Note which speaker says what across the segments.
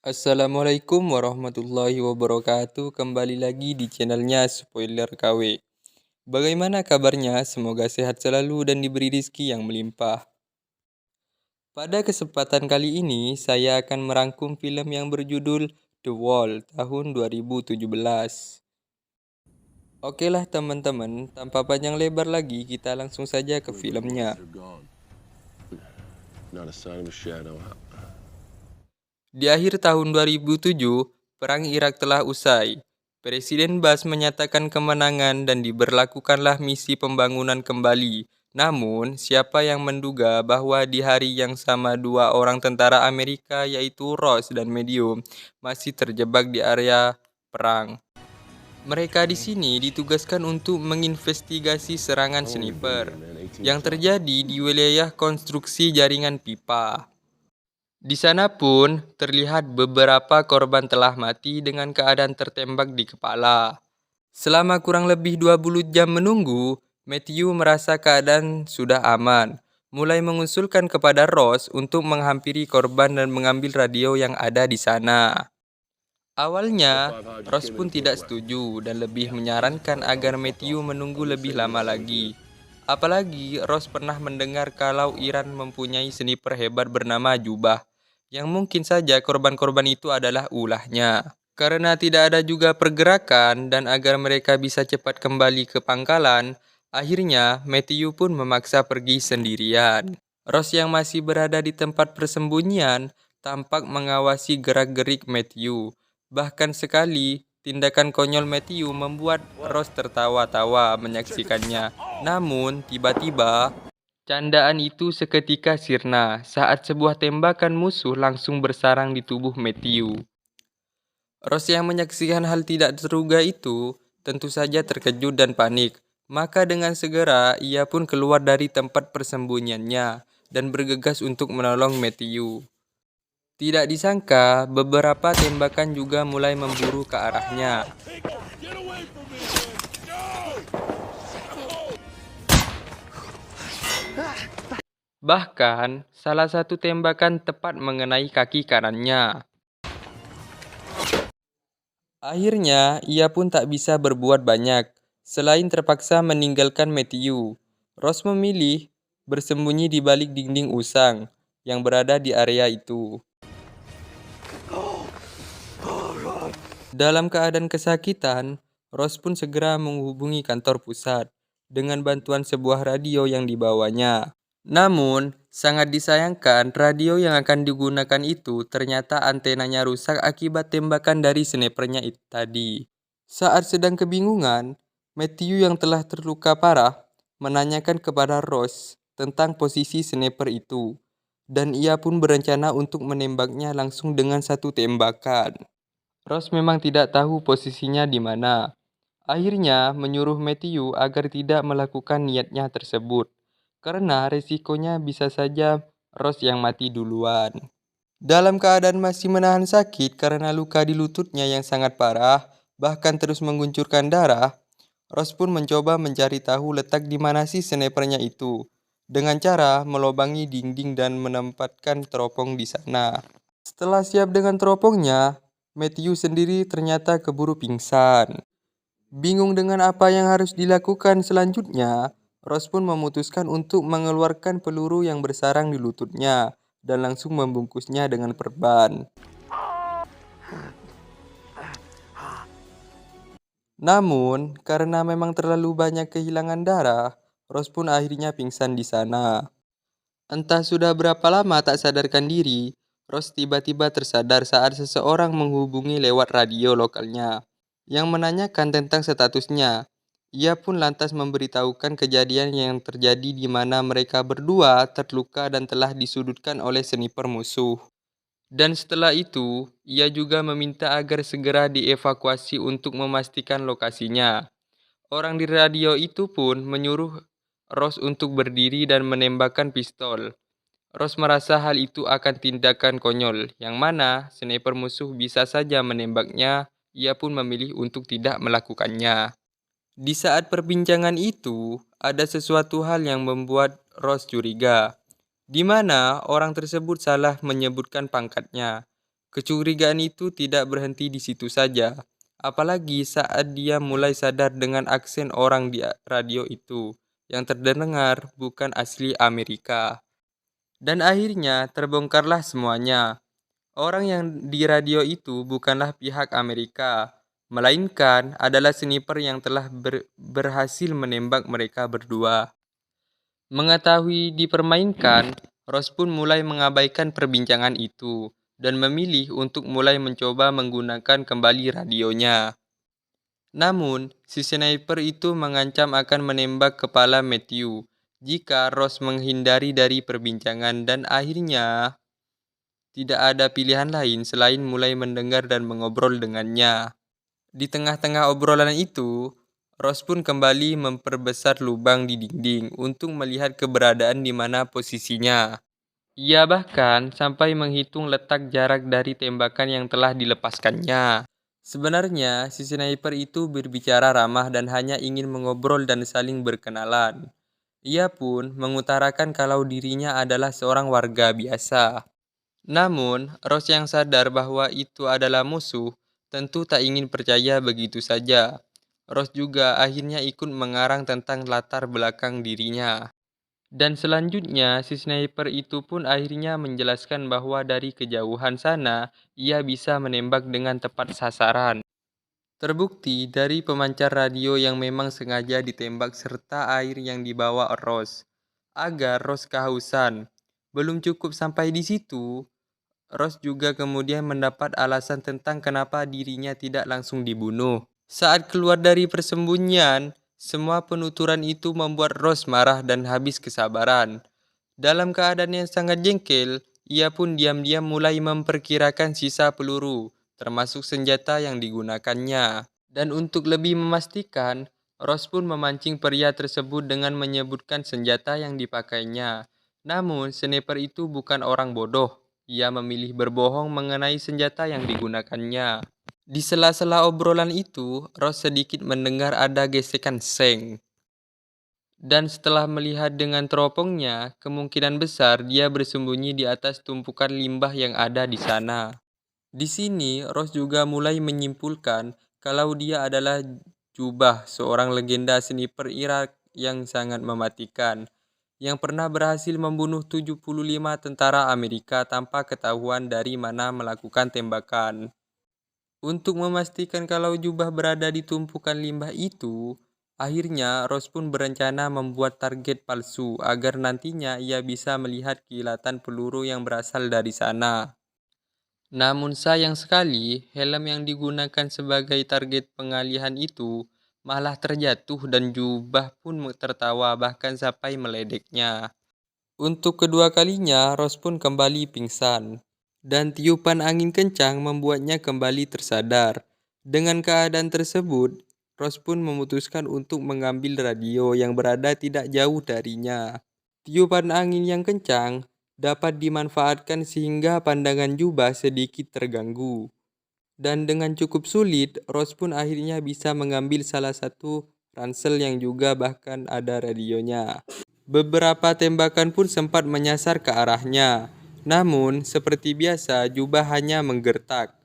Speaker 1: Assalamualaikum warahmatullahi wabarakatuh. Kembali lagi di channelnya Spoiler KW. Bagaimana kabarnya? Semoga sehat selalu dan diberi rizki yang melimpah. Pada kesempatan kali ini, saya akan merangkum film yang berjudul The Wall tahun 2017. Oke lah teman-teman, tanpa panjang lebar lagi, kita langsung saja ke filmnya. Di akhir tahun 2007, Perang Irak telah usai. Presiden Bas menyatakan kemenangan dan diberlakukanlah misi pembangunan kembali. Namun, siapa yang menduga bahwa di hari yang sama dua orang tentara Amerika yaitu Ross dan Medium masih terjebak di area perang. Mereka di sini ditugaskan untuk menginvestigasi serangan sniper yang terjadi di wilayah konstruksi jaringan pipa. Di sana pun terlihat beberapa korban telah mati dengan keadaan tertembak di kepala. Selama kurang lebih 20 jam menunggu, Matthew merasa keadaan sudah aman. Mulai mengusulkan kepada Ross untuk menghampiri korban dan mengambil radio yang ada di sana. Awalnya, Ross pun tidak setuju dan lebih menyarankan agar Matthew menunggu lebih lama lagi. Apalagi Ross pernah mendengar kalau Iran mempunyai sniper hebat bernama Jubah, yang mungkin saja korban-korban itu adalah ulahnya. Karena tidak ada juga pergerakan dan agar mereka bisa cepat kembali ke pangkalan, akhirnya Matthew pun memaksa pergi sendirian. Ross yang masih berada di tempat persembunyian tampak mengawasi gerak-gerik Matthew. Bahkan sekali, tindakan konyol Matthew membuat Ross tertawa-tawa menyaksikannya. Namun, tiba-tiba, candaan itu seketika sirna saat sebuah tembakan musuh langsung bersarang di tubuh Matthew. Ross yang menyaksikan hal tidak terduga itu tentu saja terkejut dan panik. Maka dengan segera ia pun keluar dari tempat persembunyiannya dan bergegas untuk menolong Matthew. Tidak disangka, beberapa tembakan juga mulai memburu ke arahnya. Bahkan, salah satu tembakan tepat mengenai kaki kanannya. Akhirnya, ia pun tak bisa berbuat banyak, selain terpaksa meninggalkan Matthew. Ross memilih bersembunyi di balik dinding usang yang berada di area itu. Dalam keadaan kesakitan, Ross pun segera menghubungi kantor pusat dengan bantuan sebuah radio yang dibawanya. Namun, sangat disayangkan radio yang akan digunakan itu ternyata antenanya rusak akibat tembakan dari snipernya itu tadi. Saat sedang kebingungan, Matthew yang telah terluka parah menanyakan kepada Ross tentang posisi sniper itu. Dan ia pun berencana untuk menembaknya langsung dengan satu tembakan. Ross memang tidak tahu posisinya di mana. Akhirnya menyuruh Matthew agar tidak melakukan niatnya tersebut, karena resikonya bisa saja Ross yang mati duluan. Dalam keadaan masih menahan sakit karena luka di lututnya yang sangat parah, bahkan terus menguncurkan darah, Ross pun mencoba mencari tahu letak di mana si snipernya itu, dengan cara melobangi dinding dan menempatkan teropong di sana. Setelah siap dengan teropongnya, Matthew sendiri ternyata keburu pingsan. Bingung dengan apa yang harus dilakukan selanjutnya, Ross pun memutuskan untuk mengeluarkan peluru yang bersarang di lututnya dan langsung membungkusnya dengan perban. Namun, karena memang terlalu banyak kehilangan darah, Ross pun akhirnya pingsan di sana. Entah sudah berapa lama tak sadarkan diri, Ross tiba-tiba tersadar saat seseorang menghubungi lewat radio lokalnya yang menanyakan tentang statusnya. Ia pun lantas memberitahukan kejadian yang terjadi di mana mereka berdua terluka dan telah disudutkan oleh sniper musuh. Dan setelah itu, ia juga meminta agar segera dievakuasi untuk memastikan lokasinya. Orang di radio itu pun menyuruh Ross untuk berdiri dan menembakkan pistol. Ross merasa hal itu akan tindakan konyol, yang mana sniper musuh bisa saja menembaknya, ia pun memilih untuk tidak melakukannya. Di saat perbincangan itu, ada sesuatu hal yang membuat Ross curiga, di mana orang tersebut salah menyebutkan pangkatnya. Kecurigaan itu tidak berhenti di situ saja, apalagi saat dia mulai sadar dengan aksen orang di radio itu yang terdengar bukan asli Amerika. Dan akhirnya terbongkarlah semuanya. Orang yang di radio itu bukanlah pihak Amerika, melainkan adalah sniper yang telah berhasil menembak mereka berdua. Mengetahui dipermainkan, Ross pun mulai mengabaikan perbincangan itu dan memilih untuk mulai mencoba menggunakan kembali radionya. Namun, si sniper itu mengancam akan menembak kepala Matthew jika Ross menghindari dari perbincangan dan akhirnya tidak ada pilihan lain selain mulai mendengar dan mengobrol dengannya. Di tengah-tengah obrolan itu, Ross pun kembali memperbesar lubang di dinding untuk melihat keberadaan di mana posisinya. Ia bahkan sampai menghitung letak jarak dari tembakan yang telah dilepaskannya. Sebenarnya, si sniper itu berbicara ramah dan hanya ingin mengobrol dan saling berkenalan. Ia pun mengutarakan kalau dirinya adalah seorang warga biasa. Namun, Ross yang sadar bahwa itu adalah musuh, tentu tak ingin percaya begitu saja. Ross juga akhirnya ikut mengarang tentang latar belakang dirinya. Dan selanjutnya, si sniper itu pun akhirnya menjelaskan bahwa dari kejauhan sana, ia bisa menembak dengan tepat sasaran. Terbukti dari pemancar radio yang memang sengaja ditembak serta air yang dibawa Ross, agar Ross kehausan. Belum cukup sampai di situ, Ross juga kemudian mendapat alasan tentang kenapa dirinya tidak langsung dibunuh. Saat keluar dari persembunyian, semua penuturan itu membuat Ross marah dan habis kesabaran. Dalam keadaan yang sangat jengkel, ia pun diam-diam mulai memperkirakan sisa peluru, termasuk senjata yang digunakannya. Dan untuk lebih memastikan, Ross pun memancing pria tersebut dengan menyebutkan senjata yang dipakainya. Namun, sniper itu bukan orang bodoh. Ia memilih berbohong mengenai senjata yang digunakannya. Di sela-sela obrolan itu, Ross sedikit mendengar ada gesekan seng. Dan setelah melihat dengan teropongnya, kemungkinan besar dia bersembunyi di atas tumpukan limbah yang ada di sana. Di sini, Ross juga mulai menyimpulkan kalau dia adalah Jubah, seorang legenda sniper Irak yang sangat mematikan, yang pernah berhasil membunuh 75 tentara Amerika tanpa ketahuan dari mana melakukan tembakan. Untuk memastikan kalau Jubah berada di tumpukan limbah itu, akhirnya Ross pun berencana membuat target palsu agar nantinya ia bisa melihat kilatan peluru yang berasal dari sana. Namun sayang sekali, helm yang digunakan sebagai target pengalihan itu malah terjatuh dan Jubah pun tertawa bahkan sampai meledeknya. Untuk kedua kalinya, Ross pun kembali pingsan. Dan tiupan angin kencang membuatnya kembali tersadar. Dengan keadaan tersebut, Ross pun memutuskan untuk mengambil radio yang berada tidak jauh darinya. Tiupan angin yang kencang dapat dimanfaatkan sehingga pandangan Jubah sedikit terganggu. Dan dengan cukup sulit, Ross pun akhirnya bisa mengambil salah satu ransel yang juga bahkan ada radionya. Beberapa tembakan pun sempat menyasar ke arahnya. Namun, seperti biasa, Jubah hanya menggertak.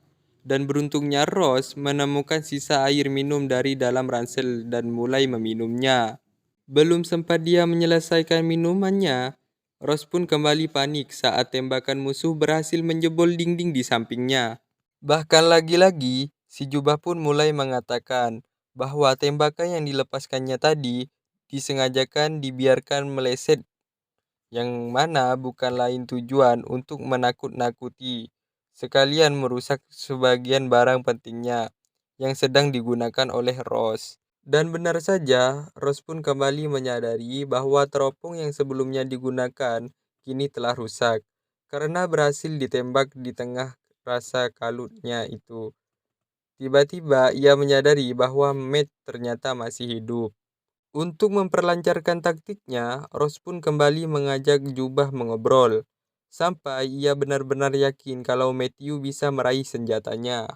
Speaker 1: Dan beruntungnya Ross menemukan sisa air minum dari dalam ransel dan mulai meminumnya. Belum sempat dia menyelesaikan minumannya, Ross pun kembali panik saat tembakan musuh berhasil menjebol dinding di sampingnya. Bahkan lagi-lagi, si Jubah pun mulai mengatakan bahwa tembakan yang dilepaskannya tadi disengajakan dibiarkan meleset, yang mana bukan lain tujuan untuk menakut-nakuti, sekalian merusak sebagian barang pentingnya yang sedang digunakan oleh Ross. Dan benar saja, Ross pun kembali menyadari bahwa teropong yang sebelumnya digunakan kini telah rusak karena berhasil ditembak di tengah rasa kalutnya itu. Tiba-tiba ia menyadari bahwa Matt ternyata masih hidup. Untuk memperlancarkan taktiknya, Ross pun kembali mengajak Jubah mengobrol, sampai ia benar-benar yakin kalau Matthew bisa meraih senjatanya.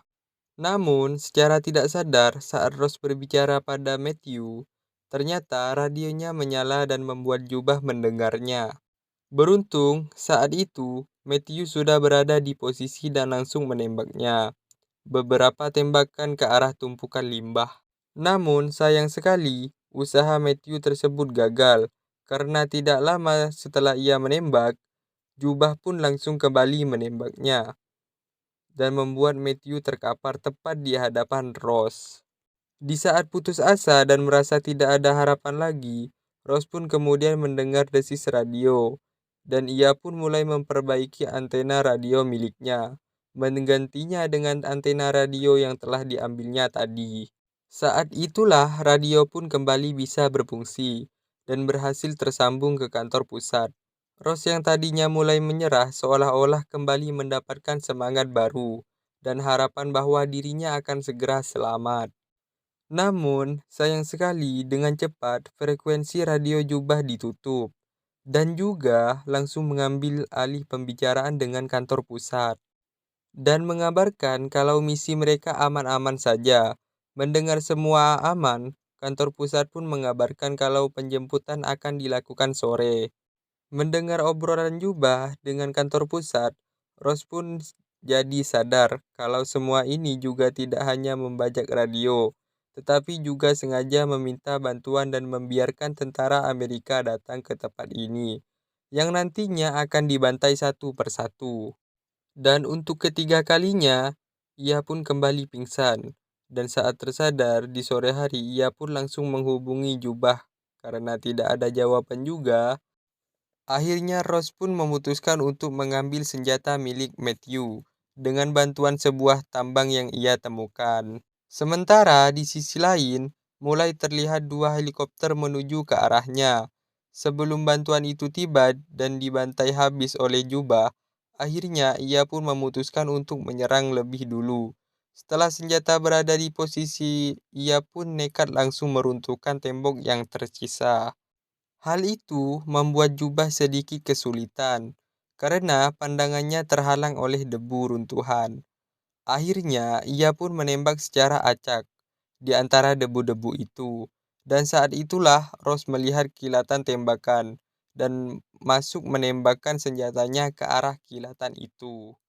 Speaker 1: Namun, secara tidak sadar saat Ross berbicara pada Matthew, ternyata radionya menyala dan membuat Jubah mendengarnya. Beruntung, saat itu Matthew sudah berada di posisi dan langsung menembaknya. Beberapa tembakan ke arah tumpukan limbah. Namun, sayang sekali, usaha Matthew tersebut gagal karena tidak lama setelah ia menembak, jubah pun langsung kembali menembaknya dan membuat Matthew terkapar tepat di hadapan Ross. Di saat putus asa dan merasa tidak ada harapan lagi, Ross pun kemudian mendengar desis radio, dan ia pun mulai memperbaiki antena radio miliknya, menggantinya dengan antena radio yang telah diambilnya tadi. Saat itulah radio pun kembali bisa berfungsi dan berhasil tersambung ke kantor pusat. Ross yang tadinya mulai menyerah seolah-olah kembali mendapatkan semangat baru dan harapan bahwa dirinya akan segera selamat. Namun, sayang sekali dengan cepat frekuensi radio jubah ditutup dan juga langsung mengambil alih pembicaraan dengan kantor pusat dan mengabarkan kalau misi mereka aman-aman saja. Mendengar semua aman, kantor pusat pun mengabarkan kalau penjemputan akan dilakukan sore. Mendengar obrolan jubah dengan kantor pusat, Ross pun jadi sadar kalau semua ini juga tidak hanya membajak radio, tetapi juga sengaja meminta bantuan dan membiarkan tentara Amerika datang ke tempat ini, yang nantinya akan dibantai satu persatu. Dan untuk ketiga kalinya, ia pun kembali pingsan. Dan saat tersadar di sore hari, ia pun langsung menghubungi jubah. Karena tidak ada jawaban juga, akhirnya Ross pun memutuskan untuk mengambil senjata milik Matthew dengan bantuan sebuah tambang yang ia temukan. Sementara di sisi lain, mulai terlihat dua helikopter menuju ke arahnya. Sebelum bantuan itu tiba dan dibantai habis oleh jubah, akhirnya ia pun memutuskan untuk menyerang lebih dulu. Setelah senjata berada di posisi, ia pun nekat langsung meruntuhkan tembok yang tersisa. Hal itu membuat jubah sedikit kesulitan karena pandangannya terhalang oleh debu runtuhan. Akhirnya, ia pun menembak secara acak di antara debu-debu itu. Dan saat itulah Ross melihat kilatan tembakan dan masuk menembakkan senjatanya ke arah kilatan itu.